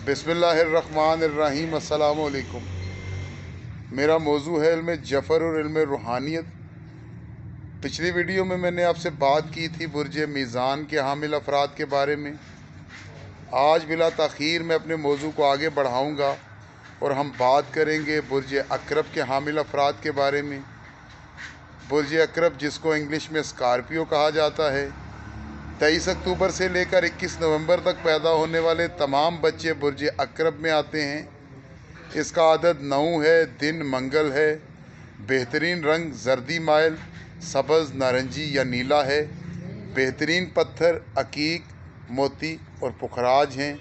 बिस्मिल्लाहिर्रहमानिर्रहीम। अस्सलाम वालेकुम। मेरा मौजू है इल्म जफ़र और इल्म रूहानियत। पिछली वीडियो में मैंने आपसे बात की थी बुर्ज मीज़ान के हामिल अफराद के बारे में। आज बिला ताख़ीर मैं अपने मौजू को आगे बढ़ाऊँगा और हम बात करेंगे बुर्ज अकरब के हामिल अफराद के बारे में। बुर्ज अकरब, जिसको इंग्लिश में स्कॉर्पियो कहा जाता है, 23 अक्टूबर से लेकर 21 नवंबर तक पैदा होने वाले तमाम बच्चे बुर्ज अकरब में आते हैं। इसका आदद 9 है। दिन मंगल है। बेहतरीन रंग जर्दी माइल, सब्ज़, नारंगी या नीला है। बेहतरीन पत्थर अकीक, मोती और पुखराज हैं।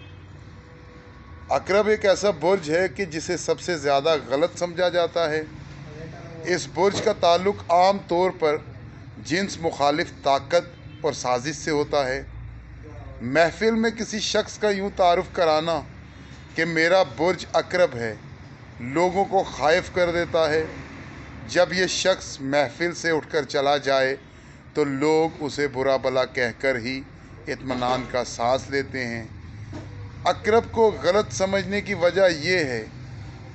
अकरब एक ऐसा बुर्ज है कि जिसे सबसे ज़्यादा गलत समझा जाता है। इस बुर्ज का ताल्लुक़ आम तौर पर जिन्स मुखालिफ ताकत और साजिश से होता है। महफिल में किसी शख्स का यूँ तारुफ कराना कि मेरा बुर्ज अकरब है, लोगों को खाइफ कर देता है। जब ये शख्स महफिल से उठकर चला जाए तो लोग उसे बुरा भला कहकर ही इत्मीनान का सांस लेते हैं। अकरब को गलत समझने की वजह यह है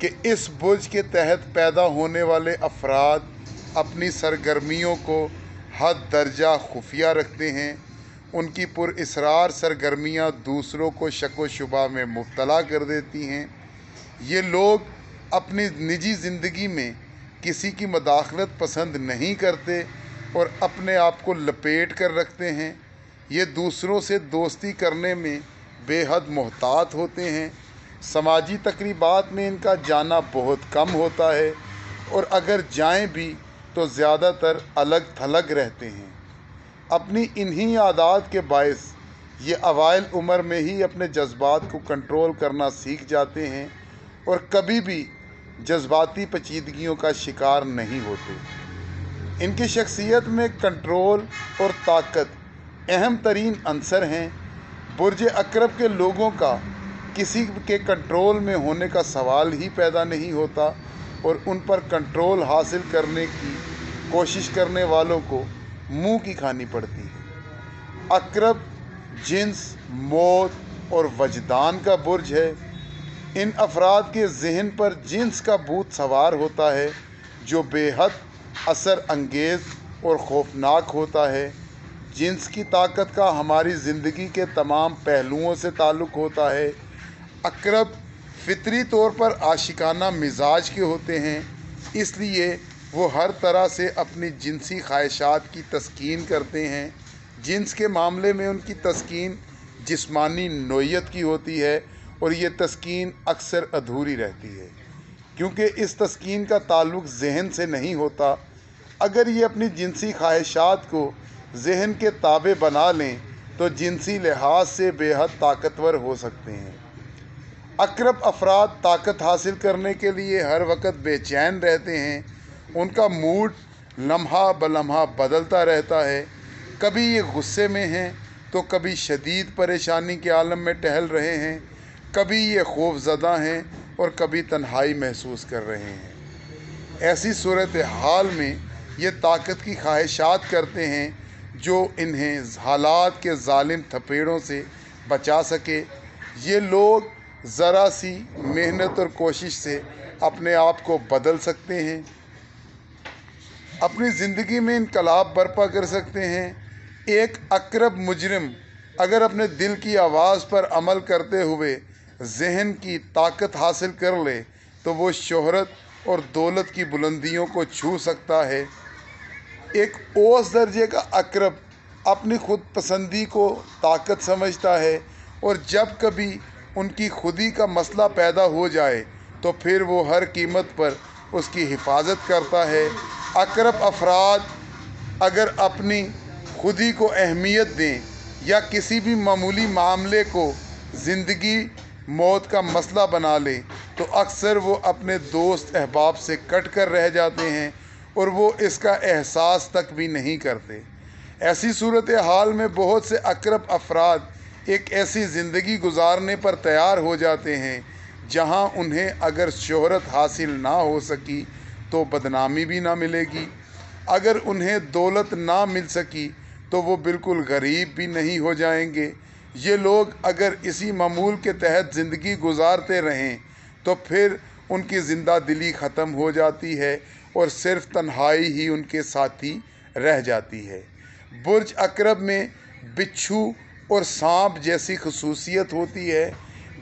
कि इस बुर्ज के तहत पैदा होने वाले अफराद अपनी सरगर्मियों को हद दर्जा खुफिया रखते हैं। उनकी पुरअसरार सरगर्मियाँ दूसरों को शक व शुबा में मुब्तला कर देती हैं। ये लोग अपनी निजी ज़िंदगी में किसी की मदाखलत पसंद नहीं करते और अपने आप को लपेट कर रखते हैं। ये दूसरों से दोस्ती करने में बेहद मोहतात होते हैं। समाजी तकरीबात में इनका जाना बहुत कम होता है और अगर जाएं भी तो ज़्यादातर अलग थलग रहते हैं। अपनी इन्हीं आदत के बायस ये अवाइल उम्र में ही अपने जज्बात को कंट्रोल करना सीख जाते हैं और कभी भी जज्बाती पेचीदगियों का शिकार नहीं होते। इनकी शख्सियत में कंट्रोल और ताकत अहम तरीन अंसर हैं। बुर्ज अकरब के लोगों का किसी के कंट्रोल में होने का सवाल ही पैदा नहीं होता और उन पर कंट्रोल हासिल करने की कोशिश करने वालों को मुंह की खानी पड़ती है। अकरब जिन्स, मौत और वजदान का बुर्ज है। इन अफराद के जहन पर जिन्स का भूत सवार होता है जो बेहद असर अंगेज़ और खौफनाक होता है। जिन्स की ताकत का हमारी ज़िंदगी के तमाम पहलुओं से ताल्लुक़ होता है। अकरब फितरी तौर पर आशिकाना मिजाज के होते हैं, इसलिए वो हर तरह से अपनी जिनसी ख्वाहिशात की तस्कीन करते हैं। जिन्स के मामले में उनकी तस्कीन जिस्मानी नोयत की होती है और ये तस्कीन अक्सर अधूरी रहती है क्योंकि इस तस्कीन का ताल्लुक़ जहन से नहीं होता। अगर ये अपनी जिनसी ख्वाहिशात को जहन के ताबे बना लें तो जिनसी लिहाज से बेहद ताकतवर हो सकते हैं। अकरब अफराद ताकत हासिल करने के लिए हर वक्त बेचैन रहते हैं। उनका मूड लम्हा बलम्हा बदलता रहता है। कभी ये गुस्से में हैं तो कभी शदीद परेशानी के आलम में टहल रहे हैं। कभी ये खौफज़दा हैं और कभी तन्हाई महसूस कर रहे हैं। ऐसी सूरत हाल में ये ताकत की ख्वाहिशात करते हैं जो इन्हें हालात के ज़ालिम थपेड़ों से बचा सके। ये लोग ज़रा सी मेहनत और कोशिश से अपने आप को बदल सकते हैं, अपनी ज़िंदगी में इनकलाब बर्पा कर सकते हैं। एक अकरब मुजरिम अगर अपने दिल की आवाज़ पर अमल करते हुए जहन की ताकत हासिल कर ले तो वो शोहरत और दौलत की बुलंदियों को छू सकता है। एक औस दर्जे का अकरब अपनी खुद पसंदी को ताकत समझता है और जब कभी उनकी खुदी का मसला पैदा हो जाए तो फिर वो हर कीमत पर उसकी हिफाजत करता है। अकरब अफराद अगर अपनी खुदी को अहमियत दें या किसी भी मामूली मामले को ज़िंदगी मौत का मसला बना लें तो अक्सर वो अपने दोस्त अहबाब से कट कर रह जाते हैं और वो इसका एहसास तक भी नहीं करते। ऐसी सूरत हाल में बहुत से अकरब अफराद एक ऐसी ज़िंदगी गुजारने पर तैयार हो जाते हैं जहां उन्हें अगर शोहरत हासिल ना हो सकी तो बदनामी भी ना मिलेगी। अगर उन्हें दौलत ना मिल सकी तो वो बिल्कुल गरीब भी नहीं हो जाएंगे। یہ لوگ اگر اسی معمول کے تحت زندگی گزارتے رہیں تو پھر ان کی زندہ دلی ختم ہو جاتی ہے اور صرف تنہائی ہی ان کے ساتھی رہ جاتی ہے۔ برج عقرب میں بچھو اور سانپ جیسی خصوصیت ہوتی ہے۔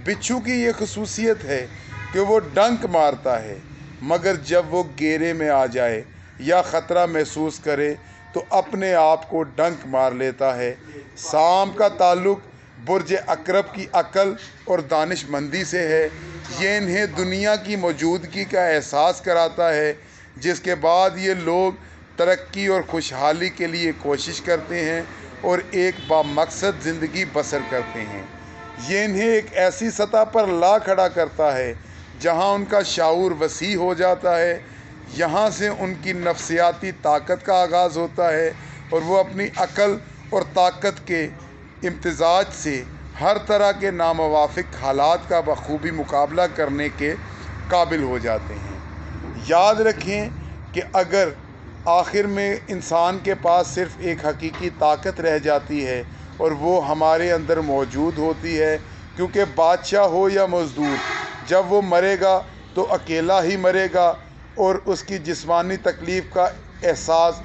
بچھو کی یہ خصوصیت ہے کہ وہ ڈنک مارتا ہے، مگر جب وہ گھیرے میں آ جائے یا خطرہ محسوس کرے تو اپنے آپ کو ڈنک مار لیتا ہے۔ سانپ کا تعلق برج عقرب کی عقل اور دانش مندی سے ہے۔ یہ انہیں دنیا کی موجودگی کا احساس کراتا ہے، جس کے بعد یہ لوگ ترقی اور خوشحالی کے لیے کوشش کرتے ہیں اور ایک بامقصد زندگی بسر کرتے ہیں۔ یہ انہیں ایک ایسی سطح پر لا کھڑا کرتا ہے جہاں ان کا شعور وسیع ہو جاتا ہے۔ یہاں سے ان کی نفسیاتی طاقت کا آغاز ہوتا ہے اور وہ اپنی عقل اور طاقت کے امتزاج سے ہر طرح کے ناموافق حالات کا بخوبی مقابلہ کرنے کے قابل ہو جاتے ہیں۔ یاد رکھیں کہ اگر آخر میں انسان کے پاس صرف ایک حقیقی طاقت رہ جاتی ہے اور وہ ہمارے اندر موجود ہوتی ہے، کیونکہ بادشاہ ہو یا مزدور، جب وہ مرے گا تو اکیلا ہی مرے گا اور اس کی جسمانی تکلیف کا احساس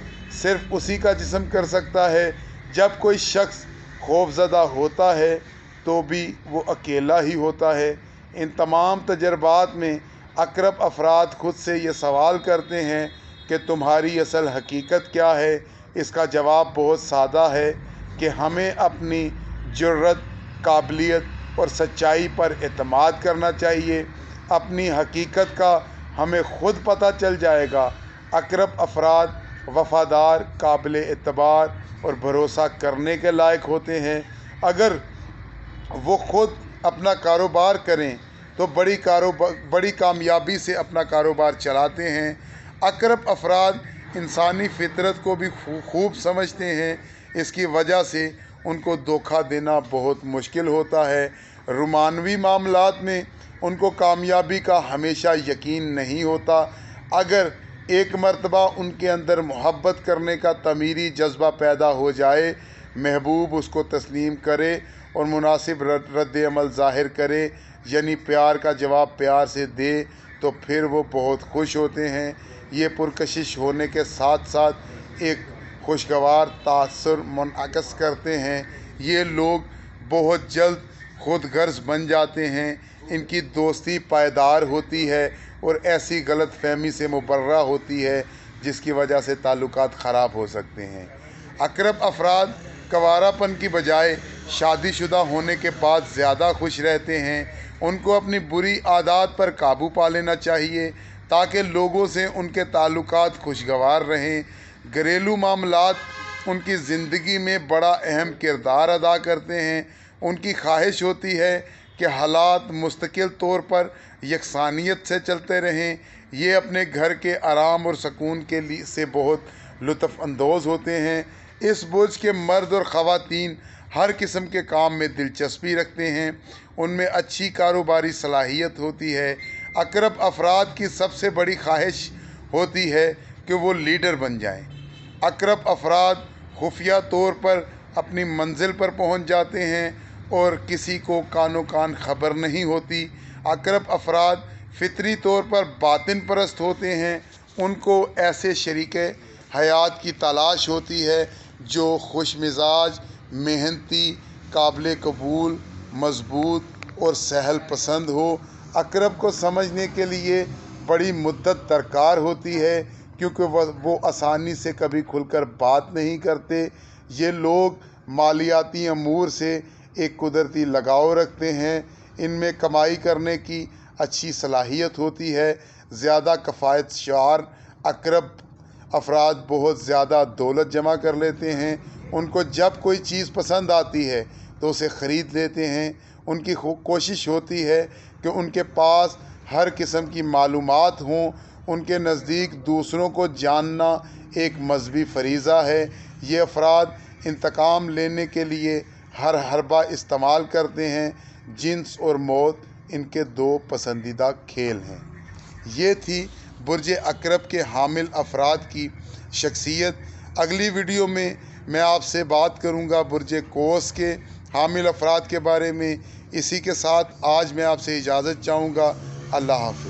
صرف اسی کا جسم کر سکتا ہے۔ جب کوئی شخص خوفزدہ ہوتا ہے تو بھی وہ اکیلا ہی ہوتا ہے۔ ان تمام تجربات میں عقرب افراد خود سے یہ سوال کرتے ہیں کہ تمہاری اصل حقیقت کیا ہے؟ اس کا جواب بہت سادہ ہے کہ ہمیں اپنی جرأت، قابلیت اور سچائی پر اعتماد کرنا چاہیے۔ اپنی حقیقت کا ہمیں خود پتہ چل جائے گا۔ عقرب افراد وفادار، قابل اعتبار اور بھروسہ کرنے کے لائق ہوتے ہیں۔ اگر وہ خود اپنا کاروبار کریں تو بڑی کامیابی سے اپنا کاروبار چلاتے ہیں۔ عقرب افراد انسانی فطرت کو بھی خوب سمجھتے ہیں، اس کی وجہ سے ان کو دھوکہ دینا بہت مشکل ہوتا ہے۔ رومانوی معاملات میں ان کو کامیابی کا ہمیشہ یقین نہیں ہوتا۔ اگر ایک مرتبہ ان کے اندر محبت کرنے کا تعمیری جذبہ پیدا ہو جائے، محبوب اس کو تسلیم کرے اور مناسب رد عمل ظاہر کرے، یعنی پیار کا جواب پیار سے دے، تو پھر وہ بہت خوش ہوتے ہیں۔ یہ پرکشش ہونے کے ساتھ ساتھ ایک خوشگوار تاثر منعکس کرتے ہیں۔ یہ لوگ بہت جلد خود غرض بن جاتے ہیں۔ ان کی دوستی پائیدار ہوتی ہے اور ایسی غلط فہمی سے مبرہ ہوتی ہے جس کی وجہ سے تعلقات خراب ہو سکتے ہیں۔ عقرب افراد کنوارا پن کی بجائے شادی شدہ ہونے کے بعد زیادہ خوش رہتے ہیں۔ ان کو اپنی بری عادات پر قابو پا لینا چاہیے تاکہ لوگوں سے ان کے تعلقات خوشگوار رہیں۔ گھریلو معاملات ان کی زندگی میں بڑا اہم کردار ادا کرتے ہیں۔ ان کی خواہش ہوتی ہے کہ حالات مستقل طور پر یکسانیت سے چلتے رہیں۔ یہ اپنے گھر کے آرام اور سکون کے لیے سے بہت لطف اندوز ہوتے ہیں۔ اس برج کے مرد اور خواتین ہر قسم کے کام میں دلچسپی رکھتے ہیں۔ ان میں اچھی کاروباری صلاحیت ہوتی ہے۔ عقرب افراد کی سب سے بڑی خواہش ہوتی ہے کہ وہ لیڈر بن جائیں۔ عقرب افراد خفیہ طور پر اپنی منزل پر پہنچ جاتے ہیں اور کسی کو کانوں کان خبر نہیں ہوتی۔ عقرب افراد فطری طور پر باطن پرست ہوتے ہیں۔ ان کو ایسے شریک حیات کی تلاش ہوتی ہے جو خوش مزاج، محنتی، قابل قبول، مضبوط اور سہل پسند ہو۔ عقرب کو سمجھنے کے لیے بڑی مدت درکار ہوتی ہے کیونکہ وہ آسانی سے کبھی کھل کر بات نہیں کرتے۔ یہ لوگ مالیاتی امور سے ایک قدرتی لگاؤ رکھتے ہیں۔ ان میں کمائی کرنے کی اچھی صلاحیت ہوتی ہے۔ زیادہ کفایت شعار عقرب افراد بہت زیادہ دولت جمع کر لیتے ہیں۔ ان کو جب کوئی چیز پسند آتی ہے تو اسے خرید لیتے ہیں۔ ان کی کوشش ہوتی ہے کہ ان کے پاس ہر قسم کی معلومات ہوں۔ ان کے نزدیک دوسروں کو جاننا ایک مذہبی فریضہ ہے۔ یہ افراد انتقام لینے کے لیے ہر حربہ استعمال کرتے ہیں۔ جنس اور موت ان کے دو پسندیدہ کھیل ہیں۔ یہ تھی برج عقرب کے حامل افراد کی شخصیت۔ اگلی ویڈیو میں آپ سے بات کروں گا برج قوس کے حامل افراد کے بارے میں۔ اسی کے ساتھ آج میں آپ سے اجازت چاہوں گا۔ اللہ حافظ۔